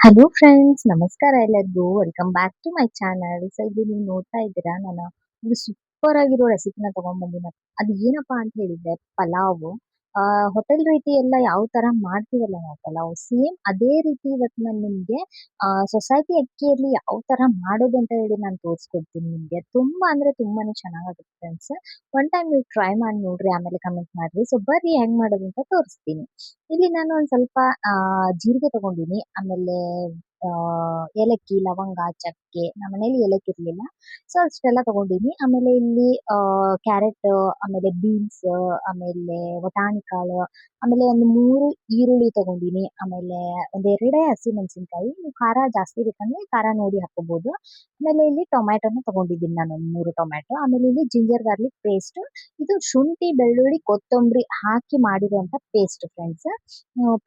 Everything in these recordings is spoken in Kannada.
ಹಲೋ ಫ್ರೆಂಡ್ಸ್, ನಮಸ್ಕಾರ ಎಲ್ಲರಿಗೂ. Welcome back to my channel. So ಇಲ್ಲಿ ನೀವು ನೋಡ್ತಾ ಇದ್ದೀರಾ, ನಾನು ಒಂದು ಸೂಪರ್ ಆಗಿರೋ ರೆಸಿಪಿನ ತಗೊಂಡ್ಬಂದಿನ. ಅದು ಏನಪ್ಪಾ ಅಂತ ಹೇಳಿದ್ರೆ ಪಲಾವ್. ಹೋಟೆಲ್ ರೀತಿ ಎಲ್ಲ ಯಾವ ತರ ಮಾಡ್ತೀವಲ್ಲ ನಾವು ಪಲಾವ್, ಸೇಮ್ ಅದೇ ರೀತಿ ಇವತ್ತು ನಾನು ನಿಮ್ಗೆ ಸೊಸೈಟಿ ಅಕ್ಕಿಯಲ್ಲಿ ಯಾವ ತರ ಮಾಡೋದು ಅಂತ ಹೇಳಿ ನಾನು ತೋರಿಸ್ಕೊಡ್ತೀನಿ ನಿಮ್ಗೆ. ತುಂಬಾ ಅಂದ್ರೆ ತುಂಬಾನೇ ಚೆನ್ನಾಗಾಗುತ್ತೆ ಫ್ರೆಂಡ್ಸ್. ಒನ್ ಟೈಮ್ ನೀವು ಟ್ರೈ ಮಾಡಿ ನೋಡ್ರಿ, ಆಮೇಲೆ ಕಮೆಂಟ್ ಮಾಡ್ರಿ. ಸೊ ಬರ್ರಿ ಹೆಂಗ್ ಮಾಡೋದು ಅಂತ ತೋರಿಸ್ತೀನಿ. ಇಲ್ಲಿ ನಾನು ಒಂದ್ ಸ್ವಲ್ಪ ಜೀರಿಗೆ ತಗೊಂಡಿನಿ, ಆಮೇಲೆ ಏಲಕ್ಕಿ, ಲವಂಗ, ಚಕ್ಕೆ. ನಮ್ಮ ಮನೇಲಿ ಏಲಕ್ಕಿ ಇರ್ಲಿಲ್ಲ, ಸೊ ಅಷ್ಟೆಲ್ಲ ತಗೊಂಡಿನಿ. ಆಮೇಲೆ ಇಲ್ಲಿ ಕ್ಯಾರೆಟ್, ಆಮೇಲೆ ಬೀನ್ಸ್, ಆಮೇಲೆ ವಟಾಣಿ ಕಾಳು, ಆಮೇಲೆ ಒಂದು 3 ಈರುಳ್ಳಿ ತಗೊಂಡಿನಿ. ಆಮೇಲೆ ಒಂದೆರಡೇ ಹಸಿಮೆಣಸಿನಕಾಯಿ. ನೀವು ಖಾರ ಜಾಸ್ತಿ ಬೇಕಂದ್ರೆ ಖಾರ ನೋಡಿ ಹಾಕೋಬಹುದು. ಆಮೇಲೆ ಇಲ್ಲಿ ಟೊಮ್ಯಾಟೊನ ತಗೊಂಡಿದ್ದೀನಿ ನಾನು, ಒಂದು 3 ಟೊಮ್ಯಾಟೊ. ಆಮೇಲೆ ಇಲ್ಲಿ ಜಿಂಜರ್ ಗಾರ್ಲಿಕ್ ಪೇಸ್ಟ್. ಇದು ಶುಂಠಿ, ಬೆಳ್ಳುಳ್ಳಿ, ಕೊತ್ತಂಬರಿ ಹಾಕಿ ಮಾಡಿರುವಂತ ಪೇಸ್ಟ್ ಫ್ರೆಂಡ್ಸ್.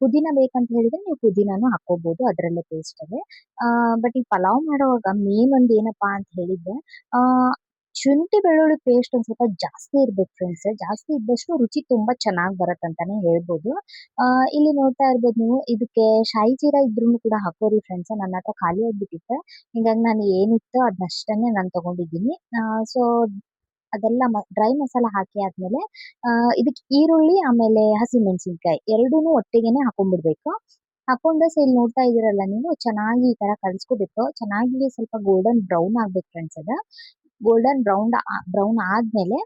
ಪುದೀನ ಬೇಕಂತ ಹೇಳಿದ್ರೆ ನೀವು ಪುದೀನಾನು ಹಾಕೋಬಹುದು, ಅದರಲ್ಲೇ ಪೇಸ್ಟ್ ಅದೇ. ಬಟ್ ಈ ಪಲಾವ್ ಮಾಡುವಾಗ ಮೇನ್ ಒಂದ್ ಏನಪ್ಪಾ ಅಂತ ಹೇಳಿದ್ರೆ, ಆ ಶುಂಠಿ ಬೆಳ್ಳುಳ್ಳಿ ಪೇಸ್ಟ್ ಒಂದ್ ಸ್ವಲ್ಪ ಜಾಸ್ತಿ ಇರ್ಬೇಕು ಫ್ರೆಂಡ್ಸ್. ಜಾಸ್ತಿ ಇದ್ದಷ್ಟು ರುಚಿ ತುಂಬಾ ಚೆನ್ನಾಗಿ ಬರತ್ತಂತಾನೆ ಹೇಳ್ಬೋದು. ಇಲ್ಲಿ ನೋಡ್ತಾ ಇರ್ಬೋದು ನೀವು, ಇದಕ್ಕೆ ಶಾಯಿ ಜೀರಾ ಇದ್ರೂ ಕೂಡ ಹಾಕೋರಿ ಫ್ರೆಂಡ್ಸ್. ನನ್ನ ಹತ್ರ ಖಾಲಿ ಆಗ್ಬಿಟ್ಟಿತ್ತೆ, ಹಿಂಗಾಗಿ ನಾನು ಏನಿತ್ತು ಅದನ್ನಷ್ಟನ್ನೇ ನಾನು ತಗೊಂಡಿದ್ದೀನಿ. ಸೊ ಅದೆಲ್ಲ ಡ್ರೈ ಮಸಾಲ ಹಾಕಿ ಆದ್ಮೇಲೆ ಇದಕ್ಕೆ ಈರುಳ್ಳಿ ಆಮೇಲೆ ಹಸಿಮೆಣಸಿನಕಾಯಿ ಎರಡೂನು ಒಟ್ಟಿಗೆನೆ ಹಾಕೊಂಡ್ಬಿಡ್ಬೇಕು. ಹಾಕೊಂಡು ಇಲ್ಲಿ ನೋಡ್ತಾ ಇದೀರಲ್ಲ ನೀವು, ಚೆನ್ನಾಗಿ ಈ ತರ ಕಲ್ಸ್ಕೋಬೇಕು. ಚೆನ್ನಾಗಿ ಸ್ವಲ್ಪ ಗೋಲ್ಡನ್ ಬ್ರೌನ್ ಆಗ್ಬೇಕು ಫ್ರೆಂಡ್ಸ್. ಅದ ಗೋಲ್ಡನ್ ಬ್ರೌನ್ ಆದ್ಮೇಲೆ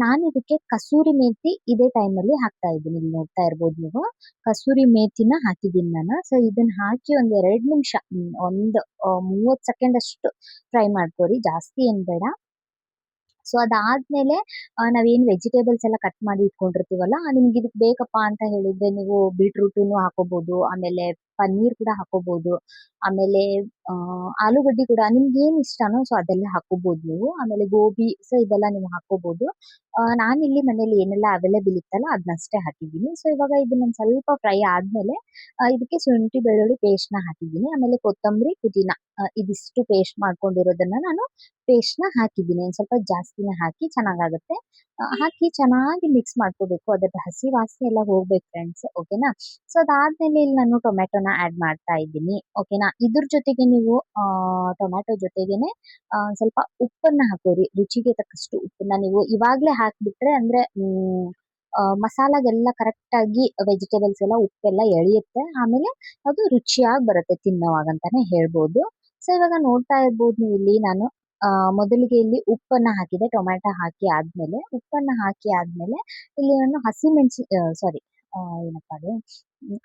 ನಾನು ಇದಕ್ಕೆ ಕಸೂರಿ ಮೇಥಿ ಇದೇ ಟೈಮ್ ಅಲ್ಲಿ ಹಾಕ್ತಾ ಇದ್ದೀನಿ. ಇಲ್ಲಿ ನೋಡ್ತಾ ಇರ್ಬೋದು ನೀವು, ಕಸೂರಿ ಮೇಥಿನ ಹಾಕಿದ್ದೀನಿ ನಾನು. ಸೊ ಇದನ್ನ ಹಾಕಿ ಒಂದ್ 2 ನಿಮಿಷ, ಒಂದು 30 ಸೆಕೆಂಡ್ ಅಷ್ಟು ಫ್ರೈ ಮಾಡ್ಕೊರಿ, ಜಾಸ್ತಿ ಏನ್ ಬೇಡ. ಸೊ ಅದಾದ್ಮೇಲೆ ನಾವೇನ್ ವೆಜಿಟೇಬಲ್ಸ್ ಎಲ್ಲ ಕಟ್ ಮಾಡಿ ಇಟ್ಕೊಂಡಿರ್ತೀವಲ್ಲ, ನಿಮ್ಗೆ ಇದಕ್ ಬೇಕಪ್ಪಾ ಅಂತ ಹೇಳಿದ್ರೆ ನೀವು ಬೀಟ್ರೂಟನ್ನು ಹಾಕೋಬಹುದು, ಆಮೇಲೆ ಪನ್ನೀರ್ ಕೂಡ ಹಾಕೋಬಹುದು, ಆಮೇಲೆ ಆಲೂಗಡ್ಡಿ ಕೂಡ ನಿಮ್ಗೆ ಏನ್ ಇಷ್ಟನೋ ಸೊ ಅದೆಲ್ಲ ಹಾಕೋಬಹುದು ನೀವು. ಆಮೇಲೆ ಗೋಬಿ, ಸೊ ಇದೆಲ್ಲ ನೀವು ಹಾಕೋಬಹುದು. ನಾನಿಲ್ಲಿ ಮನೇಲಿ ಏನೆಲ್ಲ ಅವೈಲೇಬಲ್ ಇತ್ತಲ್ಲ ಅದನ್ನಷ್ಟೇ ಹಾಕಿದ್ದೀನಿ. ಸೊ ಇವಾಗ ಇದನ್ನ ಸ್ವಲ್ಪ ಫ್ರೈ ಆದ್ಮೇಲೆ ಇದಕ್ಕೆ ಶುಂಠಿ ಬೆಳ್ಳುಳ್ಳಿ ಪೇಸ್ಟ್ ನ ಹಾಕಿದ್ದೀನಿ. ಆಮೇಲೆ ಕೊತ್ತಂಬರಿ, ಪುದೀನ, ಇದಿಷ್ಟು ಪೇಸ್ಟ್ ಮಾಡ್ಕೊಂಡಿರೋದನ್ನ ನಾನು ಪೇಸ್ಟ್‌ನ ಹಾಕಿದ್ದೀನಿ. ಒಂದ್ ಸ್ವಲ್ಪ ಜಾಸ್ತಿನೇ ಹಾಕಿ ಚೆನ್ನಾಗಾಗುತ್ತೆ. ಹಾಕಿ ಚೆನ್ನಾಗಿ ಮಿಕ್ಸ್ ಮಾಡ್ಕೋಬೇಕು. ಅದ್ರದ್ದು ಹಸಿ ವಾಸನೆ ಎಲ್ಲ ಹೋಗ್ಬೇಕು ಫ್ರೆಂಡ್ಸ್. ಓಕೆನಾ? ಸೊ ಅದಾದ್ಮೇಲೆ ಇಲ್ಲಿ ನಾನು ಟೊಮ್ಯಾಟೊನ ಆಡ್ ಮಾಡ್ತಾ ಇದ್ದೀನಿ. ಓಕೆನಾ? ಇದ್ರ ಜೊತೆಗೆ ನೀವು ಟೊಮ್ಯಾಟೊ ಜೊತೆಗೇನೆ ಸ್ವಲ್ಪ ಉಪ್ಪನ್ನ ಹಾಕೋರಿ. ರುಚಿಗೆ ತಕ್ಕಷ್ಟು ಉಪ್ಪನ್ನ ನೀವು ಇವಾಗ್ಲೇ ಹಾಕ್ಬಿಟ್ರೆ ಅಂದ್ರೆ ಮಸಾಲಾಗೆಲ್ಲ ಕರೆಕ್ಟ್ ಆಗಿ ವೆಜಿಟೇಬಲ್ಸ್ ಎಲ್ಲ ಉಪ್ಪೆಲ್ಲ ಎಳಿಯುತ್ತೆ. ಆಮೇಲೆ ಅದು ರುಚಿಯಾಗಿ ಬರುತ್ತೆ ತಿನ್ನೋವಾಗ ಅಂತಾನೆ ಹೇಳ್ಬೋದು. ಸೊ ಇವಾಗ ನೋಡ್ತಾ ಇರ್ಬೋದು ನೀವು, ಇಲ್ಲಿ ನಾನು ಮೊದಲಿಗೆ ಇಲ್ಲಿ ಉಪ್ಪನ್ನ ಹಾಕಿದೆ, ಟೊಮ್ಯಾಟೊ ಹಾಕಿ ಆದ್ಮೇಲೆ ಉಪ್ಪನ್ನ ಹಾಕಿ ಆದ್ಮೇಲೆ ಇಲ್ಲಿ ನಾನು ಹಸಿಮೆಣಸಿ ಸಾರಿ ಏನಪ್ಪಾ ಅದು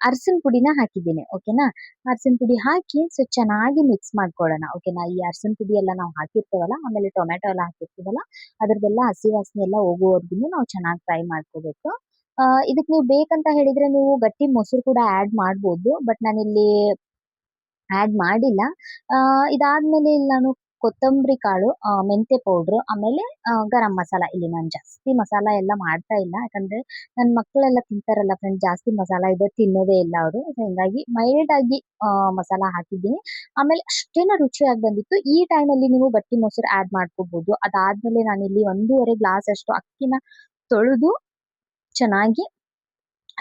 ಅರಸಿನ ಪುಡಿನ ಹಾಕಿದ್ದೀನಿ. ಓಕೆನಾ? ಅರಸಿನ ಪುಡಿ ಹಾಕಿ ಸೊ ಚೆನ್ನಾಗಿ ಮಿಕ್ಸ್ ಮಾಡ್ಕೊಳ್ಳೋಣ. ಓಕೆನಾ? ಈ ಅರಸಿನ ಪುಡಿ ಎಲ್ಲ ನಾವು ಹಾಕಿರ್ತೀವಲ್ಲ, ಆಮೇಲೆ ಟೊಮ್ಯಾಟೊ ಎಲ್ಲ ಹಾಕಿರ್ತೀವಲ್ಲ, ಅದ್ರದ್ದೆಲ್ಲ ಹಸಿ ವಾಸನೆ ಎಲ್ಲ ಹೋಗೋವರೆಗೂ ನಾವು ಚೆನ್ನಾಗಿ ಫ್ರೈ ಮಾಡ್ಕೋಬೇಕು. ಇದಕ್ಕೆ ನೀವು ಬೇಕಂತ ಹೇಳಿದ್ರೆ ನೀವು ಗಟ್ಟಿ ಮೊಸರು ಕೂಡ ಆಡ್ ಮಾಡ್ಬೋದು, ಬಟ್ ನಾನಿಲ್ಲಿ ಆಡ್ ಮಾಡಿಲ್ಲ. ಇದಾದ್ಮೇಲೆ ಇಲ್ಲಿ ನಾನು ಕೊತ್ತಂಬರಿ ಕಾಳು, ಮೆಂತೆ ಪೌಡ್ರು, ಆಮೇಲೆ ಗರಂ ಮಸಾಲ. ಇಲ್ಲಿ ನಾನು ಜಾಸ್ತಿ ಮಸಾಲ ಎಲ್ಲ ಮಾಡ್ತಾ ಇಲ್ಲ, ಯಾಕಂದ್ರೆ ನನ್ನ ಮಕ್ಕಳೆಲ್ಲ ತಿಂತಾರಲ್ಲ ಫ್ರೆಂಡ್ಸ್, ಜಾಸ್ತಿ ಮಸಾಲ ಇದೆ ತಿನ್ನೋದೇ ಇಲ್ಲ ಅವರು. ಸೊ ಹಿಂಗಾಗಿ ಮೈಲ್ಡ್ ಆಗಿ ಮಸಾಲ ಹಾಕಿದ್ದೀನಿ. ಆಮೇಲೆ ಅಷ್ಟೇನ ರುಚಿಯಾಗಿ ಬಂದಿತ್ತು. ಈ ಟೈಮಲ್ಲಿ ನೀವು ಗಟ್ಟಿ ಮೊಸರು ಆಡ್ ಮಾಡ್ಕೋಬಹುದು. ಅದಾದ್ಮೇಲೆ ನಾನಿಲ್ಲಿ 1.5 ಗ್ಲಾಸ್ ಅಷ್ಟು ಅಕ್ಕಿನ ತೊಳೆದು ಚೆನ್ನಾಗಿ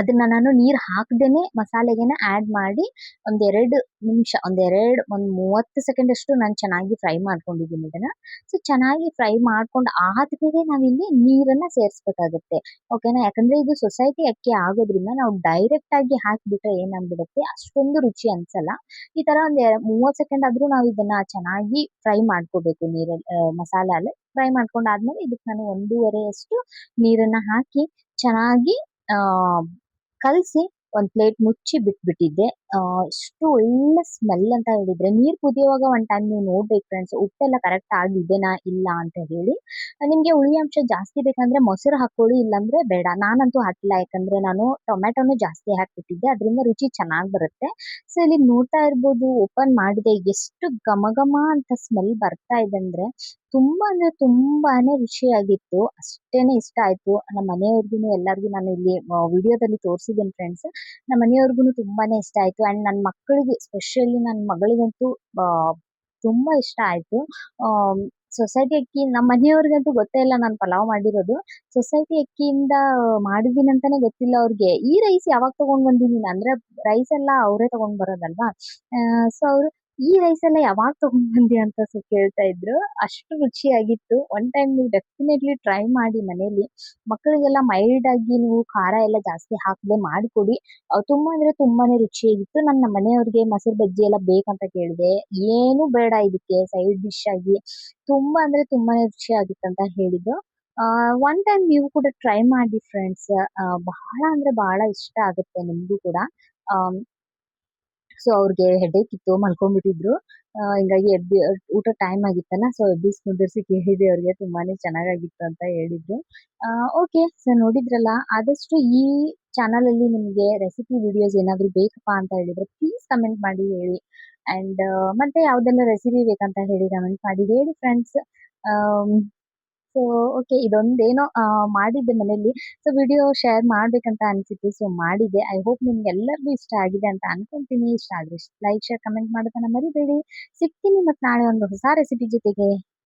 ಅದನ್ನ ನಾನು ನೀರ್ ಹಾಕ್ದೇನೆ ಮಸಾಲೆಗೆನೆ ಆಡ್ ಮಾಡಿ ಒಂದ್ 30 ಸೆಕೆಂಡ್ ಅಷ್ಟು ನಾನು ಚೆನ್ನಾಗಿ ಫ್ರೈ ಮಾಡ್ಕೊಂಡಿದ್ದೀನಿ ಇದನ್ನ. ಸೊ ಚೆನ್ನಾಗಿ ಫ್ರೈ ಮಾಡ್ಕೊಂಡು ಆದ್ಮೇಲೆ ನಾವಿಲ್ಲಿ ನೀರನ್ನ ಸೇರಿಸ್ಬೇಕಾಗುತ್ತೆ. ಓಕೆನಾ? ಯಾಕಂದ್ರೆ ಇದು ಸೊಸೈಟಿ ಅಕ್ಕಿ ಆಗೋದ್ರಿಂದ ನಾವು ಡೈರೆಕ್ಟ್ ಆಗಿ ಹಾಕ್ಬಿಟ್ರೆ ಏನಾಗ್ಬಿಡುತ್ತೆ, ಅಷ್ಟೊಂದು ರುಚಿ ಅನ್ಸಲ್ಲ. ಈ ತರ ಒಂದ್ 30 ಸೆಕೆಂಡ್ ಆದ್ರೂ ನಾವು ಇದನ್ನ ಚೆನ್ನಾಗಿ ಫ್ರೈ ಮಾಡ್ಕೋಬೇಕು ನೀರಲ್ಲಿ, ಮಸಾಲೆ ಫ್ರೈ ಮಾಡ್ಕೊಂಡಾದ್ಮೇಲೆ ಇದಕ್ಕೆ ನಾನು 1.5 ಅಷ್ಟು ನೀರನ್ನ ಹಾಕಿ ಚೆನ್ನಾಗಿ ಆ ಕಲ್ಸಿ ಒಂದ್ ಪ್ಲೇಟ್ ಮುಚ್ಚಿ ಬಿಟ್ಬಿಟ್ಟಿದ್ದೆ. ಎಷ್ಟು ಒಳ್ಳೆ ಸ್ಮೆಲ್ ಅಂತ ಹೇಳಿದ್ರೆ, ನೀರ್ ಕುದಿಯುವಾಗ ಒಂದ್ ಟೈಮ್ ನೀವು ನೋಡ್ಬೇಕು ಫ್ರೆಂಡ್ಸ್, ಉಪ್ಪೆಲ್ಲ ಕರೆಕ್ಟ್ ಆಗಿದೆನಾ ಇಲ್ಲ ಅಂತ ಹೇಳಿ. ನಿಮ್ಗೆ ಹುಳಿ ಅಂಶ ಜಾಸ್ತಿ ಬೇಕಂದ್ರೆ ಮೊಸರು ಹಾಕೊಳ್ಳಿ, ಇಲ್ಲಾಂದ್ರೆ ಬೇಡ. ನಾನಂತೂ ಹಾಕಿಲ್ಲ, ಯಾಕಂದ್ರೆ ನಾನು ಟೊಮ್ಯಾಟೊನು ಜಾಸ್ತಿ ಹಾಕ್ಬಿಟ್ಟಿದ್ದೆ, ಅದರಿಂದ ರುಚಿ ಚೆನ್ನಾಗ್ ಬರುತ್ತೆ. ಸೊ ಇಲ್ಲಿ ನೋಡ್ತಾ ಇರ್ಬೋದು, ಓಪನ್ ಮಾಡಿದೆ, ಎಷ್ಟು ಘಮ ಘಮ ಅಂತ ಸ್ಮೆಲ್ ಬರ್ತಾ ಇದೆ ಅಂದ್ರೆ ತುಂಬಾ ಅಂದ್ರೆ ತುಂಬಾನೇ ರುಚಿಯಾಗಿತ್ತು. ಅಷ್ಟೇನೆ ಇಷ್ಟ ಆಯ್ತು. ನಮ್ಮ ಮನೆಯವ್ರಿಗೂನು ಎಲ್ಲರಿಗೂ ನಾನು ಇಲ್ಲಿ ವಿಡಿಯೋದಲ್ಲಿ ತೋರಿಸಿದ್ದೀನಿ ಫ್ರೆಂಡ್ಸ್. ನಮ್ಮ ಮನೆಯವ್ರಿಗೂನು ತುಂಬಾನೇ ಇಷ್ಟ ಆಯ್ತು. ಅಂಡ್ ನನ್ನ ಮಕ್ಕಳಿಗೆ, ಸ್ಪೆಷಲಿ ನನ್ನ ಮಗಳಿಗಂತೂ ಆ, ತುಂಬಾ ಇಷ್ಟ ಆಯ್ತು. ಸೊಸೈಟಿ ಅಕ್ಕಿ ನಮ್ಮ ಮನೆಯವ್ರಿಗಂತೂ ಗೊತ್ತೇ ಇಲ್ಲ ನಾನು ಪಲಾವ್ ಮಾಡಿರೋದು. ಸೊಸೈಟಿ ಅಕ್ಕಿಯಿಂದ ಮಾಡಿದ್ದೀನಿ ಅಂತಾನೆ ಗೊತ್ತಿಲ್ಲ ಅವ್ರಿಗೆ. ಈ ರೈಸ್ ಯಾವಾಗ ತಗೊಂಡ್ ಬಂದಿದೀನಿ ಅಂದ್ರೆ ರೈಸ್ ಎಲ್ಲ ಅವರೇ ತಗೊಂಡ್ ಬರೋದಲ್ವಾ. ಸೊ ಅವರು ಈ ರೈಸ್ ಎಲ್ಲ ಯಾವಾಗ ತಗೊಂಡ್ ಬಂದಿ ಅಂತ ಕೇಳ್ತಾ ಇದ್ರು. ಅಷ್ಟು ರುಚಿಯಾಗಿತ್ತು. ಒನ್ ಟೈಮ್ ನೀವು ಡೆಫಿನೆಟ್ಲಿ ಟ್ರೈ ಮಾಡಿ ಮನೇಲಿ. ಮಕ್ಕಳಿಗೆಲ್ಲ ಮೈಲ್ಡ್ ಆಗಿ ನೀವು ಖಾರ ಎಲ್ಲ ಜಾಸ್ತಿ ಹಾಕದೆ ಮಾಡಿಕೊಡಿ. ತುಂಬಾ ಅಂದ್ರೆ ತುಂಬಾನೇ ರುಚಿಯಾಗಿತ್ತು. ನಾನು ನಮ್ಮ ಮನೆಯವ್ರಿಗೆ ಮೊಸರು ಬಜ್ಜಿ ಎಲ್ಲ ಬೇಕಂತ ಕೇಳಿದೆ. ಏನು ಬೇಡ ಇದಕ್ಕೆ ಸೈಡ್ ಡಿಶ್ ಆಗಿ ತುಂಬಾ ಅಂದ್ರೆ ತುಂಬಾನೇ ರುಚಿಯಾಗಿತ್ತಂತ ಹೇಳಿದ್ರು. ಒನ್ ಟೈಮ್ ನೀವು ಕೂಡ ಟ್ರೈ ಮಾಡಿ ಫ್ರೆಂಡ್ಸ್. ಬಹಳ ಅಂದ್ರೆ ಬಹಳ ಇಷ್ಟ ಆಗುತ್ತೆ ನಿಮ್ಗೂ ಕೂಡ. ಆಹ್, ಸೊ ಅವ್ರಿಗೆ ಹೆಡೇಕ್ ಇತ್ತು ಮಲ್ಕೊಂಡ್ಬಿಟ್ಟಿದ್ರು. ಹಿಂಗಾಗಿ ಊಟ ಟೈಮ್ ಆಗಿತ್ತಲ್ಲ, ಸೊ ಎಬ್ಬಿಸಿ ಕುಂದರ್ಸಿ ಕೇಳಿದೆ ಅವ್ರಿಗೆ. ತುಂಬಾನೇ ಚೆನ್ನಾಗಾಗಿತ್ತು ಅಂತ ಹೇಳಿದ್ರು. ಓಕೆ. ಸೊ ನೋಡಿದ್ರಲ್ಲ, ಆದಷ್ಟು ಈ ಚಾನಲ್ ಅಲ್ಲಿ ನಿಮ್ಗೆ ರೆಸಿಪಿ ವಿಡಿಯೋಸ್ ಏನಾದ್ರು ಬೇಕಪ್ಪಾ ಅಂತ ಹೇಳಿದ್ರೆ ಪ್ಲೀಸ್ ಕಮೆಂಟ್ ಮಾಡಿ ಹೇಳಿ. ಅಂಡ್ ಮತ್ತೆ ಯಾವ್ದೆಲ್ಲ ರೆಸಿಪಿ ಬೇಕಂತ ಹೇಳಿ ಕಮೆಂಟ್ ಮಾಡಿ ಹೇಳಿ ಫ್ರೆಂಡ್ಸ್. ಸೊ ಓಕೆ, ಇದೊಂದೇನೋ ಮಾಡಿದ್ದೆ ಮನೇಲಿ. ಸೊ ವಿಡಿಯೋ ಶೇರ್ ಮಾಡ್ಬೇಕಂತ ಅನ್ಸಿತ್ತು. ಸೊ ಮಾಡಿದ್ದೆ. ಐ ಹೋಪ್ ನಿಮ್ಗೆಲ್ಲರಿಗೂ ಇಷ್ಟ ಆಗಿದೆ ಅಂತ ಅನ್ಕೊಂತೀನಿ. ಇಷ್ಟ ಆದ್ರೆ ಲೈಕ್, ಶೇರ್, ಕಮೆಂಟ್ ಮಾಡೋದನ್ನ ಮರಿಬೇಡಿ. ಸಿಗ್ತೀನಿ ಮತ್ತೆ ನಾಳೆ ಒಂದು ಹೊಸ ರೆಸಿಪಿ ಜೊತೆಗೆ.